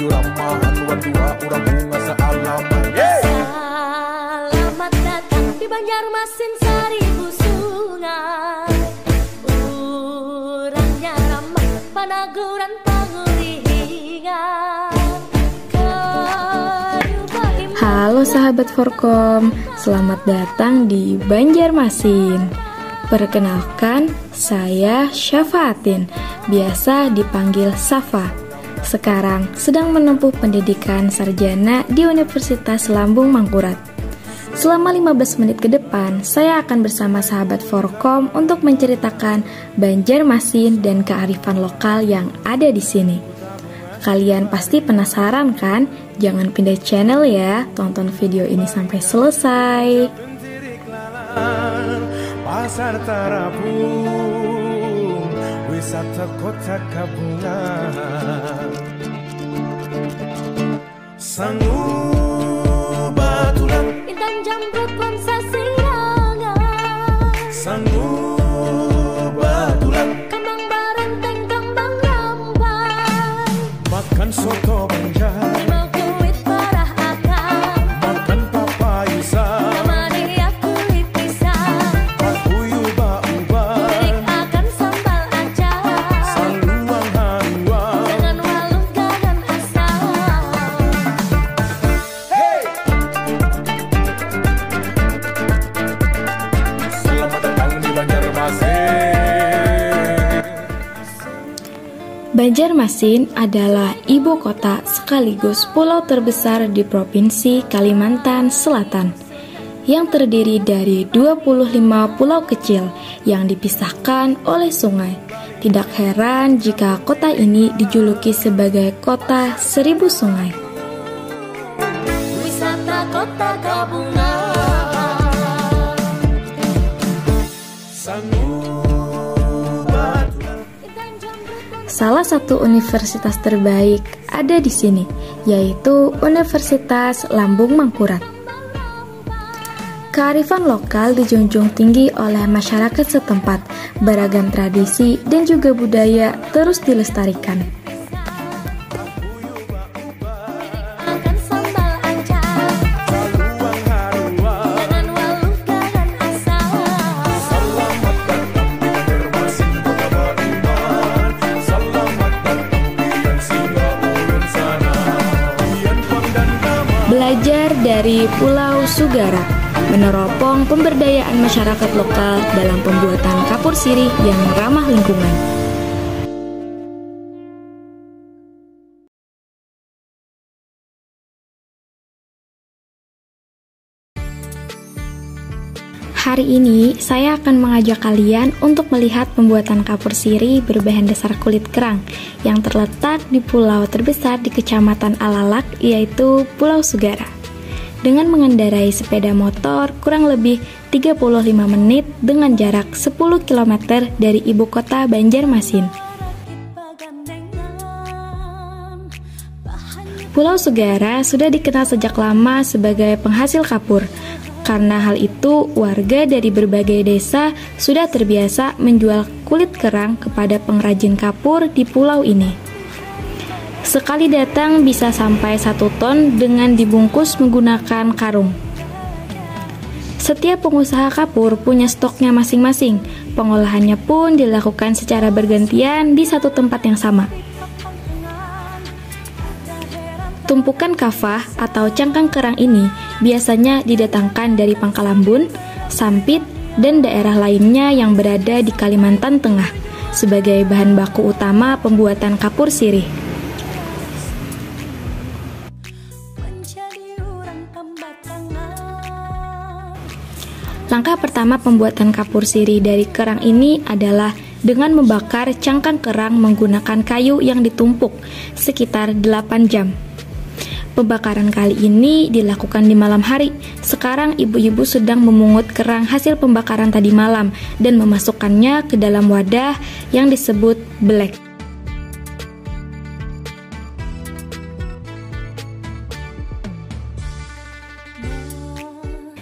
menuju ramahan wadua urang bunga sealaman. Selamat datang di Banjarmasin seribu sungai. Urangnya ramah panaguran panguringan. Halo sahabat Forkom, selamat datang di Banjarmasin. Perkenalkan, saya Syafaatin, biasa dipanggil Safa. Sekarang sedang menempuh pendidikan sarjana di Universitas Lambung Mangkurat. Selama 15 menit ke depan, saya akan bersama sahabat Forkom untuk menceritakan Banjarmasin dan kearifan lokal yang ada di sini. Kalian pasti penasaran kan? Jangan pindah channel ya, tonton video ini sampai selesai. Pasar Tarapung, wisata kota Kabungan. Sangu Batulan, Intan Jamrut Wansa Sirangan. Sangu Batulan, Kambang Barenteng Kambang Rambai. makan soto Banjar, Mau kuit parah akang. makan papayusa, Namanya kulit pisang. pakuyu bauban, Berik akan sambal acar. saluang haluang. Dengan waluh gagan asam. Selamat datang di Banjarmasin. Banjarmasin adalah ibu kota sekaligus pulau terbesar di Provinsi Kalimantan Selatan yang terdiri dari 25 pulau kecil yang dipisahkan oleh sungai. Tidak heran jika kota ini dijuluki sebagai kota 1000 sungai. Wisata kota Kabungan. Sangu Batulan, Salah satu universitas terbaik ada di sini, yaitu Universitas Lambung Mangkurat. Kearifan lokal dijunjung tinggi oleh masyarakat setempat, beragam tradisi dan juga budaya terus dilestarikan. Akan sambal acar. saluang haluang. Dengan waluh gagan asam. Selamat datang di Banjarmasin kota beriman. Selamat datang di singa ulun sana. Pian Pang dan Dama. Belajar dari Pulau Sugara, meneropong pemberdayaan masyarakat lokal dalam pembuatan kapur sirih yang ramah lingkungan. Hari ini saya akan mengajak kalian untuk melihat pembuatan kapur sirih berbahan dasar kulit kerang yang terletak di pulau terbesar di Kecamatan Alalak, yaitu Pulau Sugara. Dengan mengendarai sepeda motor kurang lebih 35 menit dengan jarak 10 km dari ibu kota Banjarmasin. Pulau Sugara sudah dikenal sejak lama sebagai penghasil kapur. Karena hal itu, warga dari berbagai desa sudah terbiasa menjual kulit kerang kepada pengrajin kapur di pulau ini. Sekali datang bisa sampai 1 ton dengan dibungkus menggunakan karung. Setiap pengusaha kapur punya stoknya masing-masing. Pengolahannya pun dilakukan secara bergantian di satu tempat yang sama. Tumpukan kafah atau cangkang kerang ini biasanya didatangkan dari Pangkalambun, Sampit, dan daerah lainnya yang berada di Kalimantan Tengah sebagai bahan baku utama pembuatan kapur sirih. Langkah pertama pembuatan kapur sirih dari kerang ini adalah dengan membakar cangkang kerang menggunakan kayu yang ditumpuk sekitar 8 jam. Pembakaran kali ini dilakukan di malam hari. Sekarang ibu-ibu sedang memungut kerang hasil pembakaran tadi malam dan memasukkannya ke dalam wadah yang disebut belek.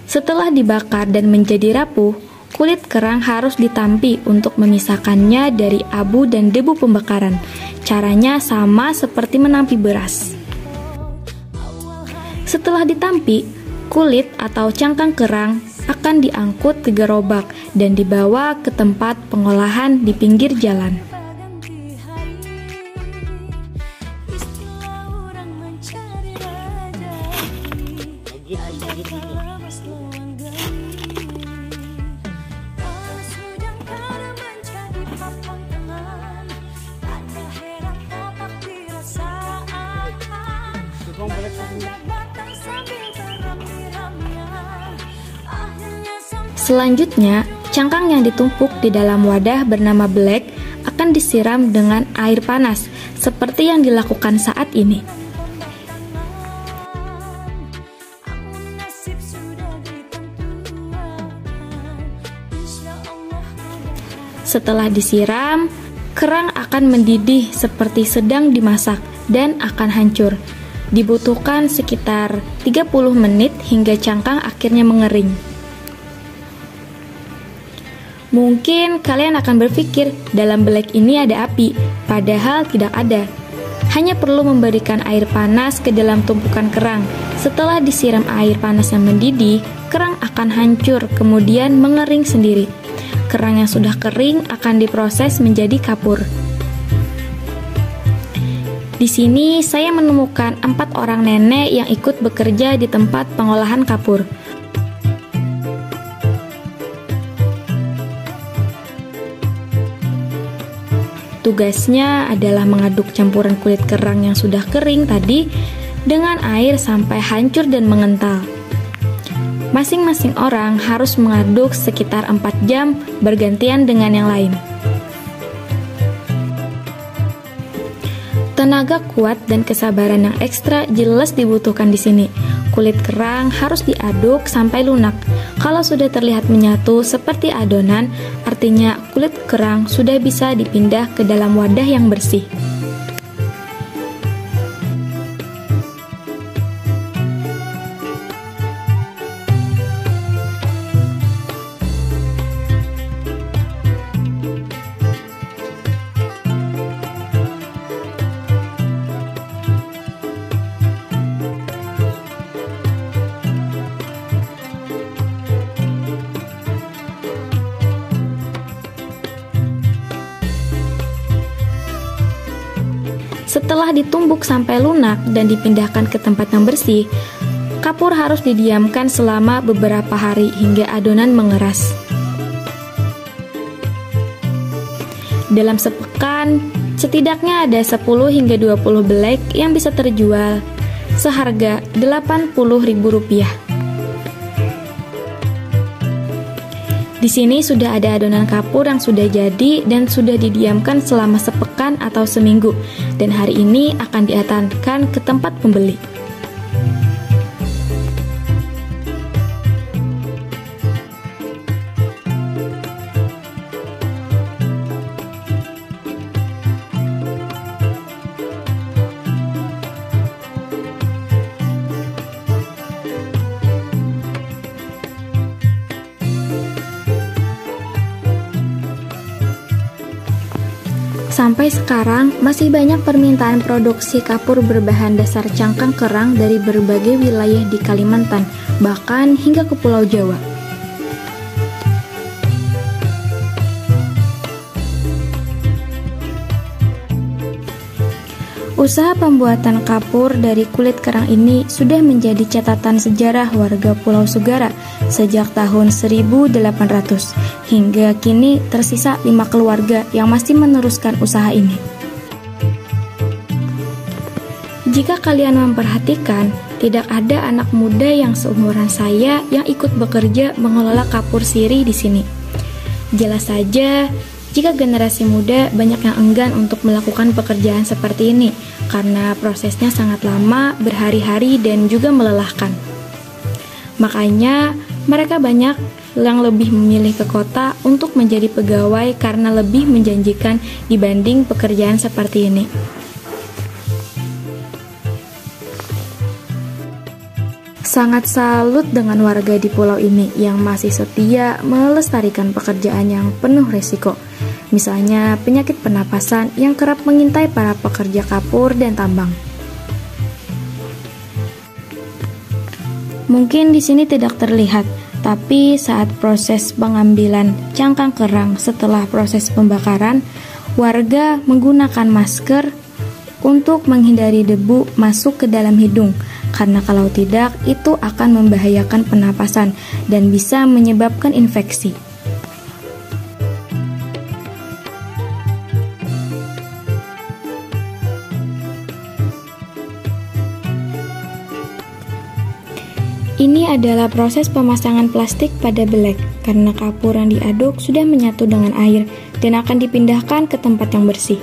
Setelah dibakar dan menjadi rapuh, kulit kerang harus ditampi untuk memisahkannya dari abu dan debu pembakaran. Caranya sama seperti menampi beras. Setelah ditampi, kulit atau cangkang kerang akan diangkut ke gerobak dan dibawa ke tempat pengolahan di pinggir jalan. Selanjutnya, cangkang yang ditumpuk di dalam wadah bernama belek akan disiram dengan air panas, seperti yang dilakukan saat ini. Setelah disiram, kerang akan mendidih seperti sedang dimasak dan akan hancur. Dibutuhkan sekitar 30 menit hingga cangkang akhirnya mengering. Mungkin kalian akan berpikir dalam belek ini ada api, padahal tidak ada. Hanya perlu memberikan air panas ke dalam tumpukan kerang. Setelah disiram air panas yang mendidih, kerang akan hancur kemudian mengering sendiri. Kerang yang sudah kering akan diproses menjadi kapur. Di sini saya menemukan 4 orang nenek yang ikut bekerja di tempat pengolahan kapur. Tugasnya adalah mengaduk campuran kulit kerang yang sudah kering tadi dengan air sampai hancur dan mengental. Masing-masing orang harus mengaduk sekitar 4 jam bergantian dengan yang lain. Tenaga kuat dan kesabaran yang ekstra jelas dibutuhkan di sini. Kulit kerang harus diaduk sampai lunak. Kalau sudah terlihat menyatu seperti adonan, artinya kulit kerang sudah bisa dipindah ke dalam wadah yang bersih. Setelah ditumbuk sampai lunak dan dipindahkan ke tempat yang bersih, kapur harus didiamkan selama beberapa hari hingga adonan mengeras. Dalam sepekan, setidaknya ada 10 hingga 20 belek yang bisa terjual seharga Rp80.000. Di sini sudah ada adonan kapur yang sudah jadi dan sudah didiamkan selama sepekan atau seminggu, dan hari ini akan diantarkan ke tempat pembeli. Sampai sekarang, masih banyak permintaan produksi kapur berbahan dasar cangkang kerang dari berbagai wilayah di Kalimantan, bahkan hingga ke Pulau Jawa. Usaha pembuatan kapur dari kulit kerang ini sudah menjadi catatan sejarah warga Pulau Sugara sejak tahun 1800. Hingga kini tersisa 5 keluarga yang masih meneruskan usaha ini. Jika kalian memperhatikan, tidak ada anak muda yang seumuran saya yang ikut bekerja mengelola kapur sirih di sini. Jelas saja, jika generasi muda banyak yang enggan untuk melakukan pekerjaan seperti ini karena prosesnya sangat lama, berhari-hari, dan juga melelahkan. Makanya, mereka banyak yang lebih memilih ke kota untuk menjadi pegawai karena lebih menjanjikan dibanding pekerjaan seperti ini. Sangat salut dengan warga di pulau ini yang masih setia melestarikan pekerjaan yang penuh resiko. Misalnya penyakit pernapasan yang kerap mengintai para pekerja kapur dan tambang. Mungkin di sini tidak terlihat, tapi saat proses pengambilan cangkang kerang setelah proses pembakaran, warga menggunakan masker untuk menghindari debu masuk ke dalam hidung, karena kalau tidak itu akan membahayakan pernapasan dan bisa menyebabkan infeksi. Ini adalah proses pemasangan plastik pada belek, karena kapur yang diaduk sudah menyatu dengan air dan akan dipindahkan ke tempat yang bersih.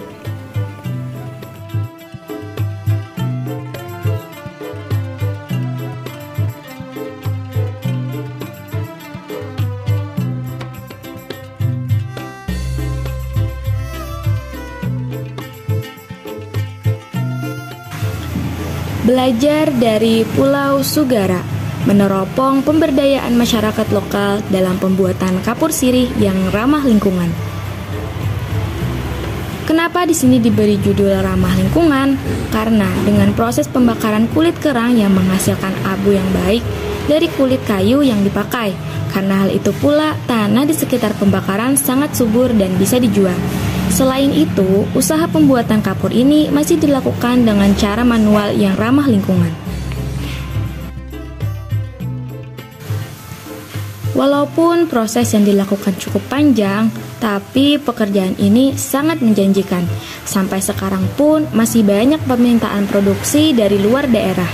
Belajar dari Pulau Sugara, meneropong pemberdayaan masyarakat lokal dalam pembuatan kapur sirih yang ramah lingkungan. Kenapa di sini diberi judul ramah lingkungan? Karena dengan proses pembakaran kulit kerang yang menghasilkan abu yang baik dari kulit kayu yang dipakai. Karena hal itu pula, tanah di sekitar pembakaran sangat subur dan bisa dijual. Selain itu, usaha pembuatan kapur ini masih dilakukan dengan cara manual yang ramah lingkungan. Walaupun proses yang dilakukan cukup panjang, tapi pekerjaan ini sangat menjanjikan. Sampai sekarang pun masih banyak permintaan produksi dari luar daerah.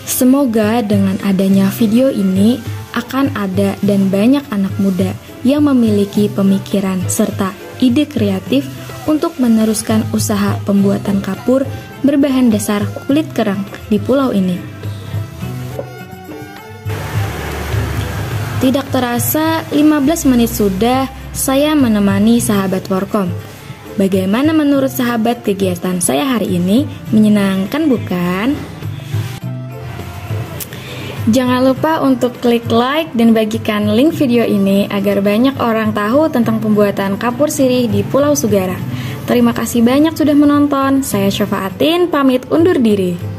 Semoga dengan adanya video ini akan ada dan banyak anak muda yang memiliki pemikiran serta ide kreatif untuk meneruskan usaha pembuatan kapur berbahan dasar kulit kerang di pulau ini. Tidak terasa 15 menit sudah saya menemani sahabat Forkom. Bagaimana menurut sahabat kegiatan saya hari ini? Menyenangkan bukan? Jangan lupa untuk klik like dan bagikan link video ini agar banyak orang tahu tentang pembuatan kapur sirih di Pulau Sugara. Terima kasih banyak sudah menonton. Saya Syafaatin pamit undur diri.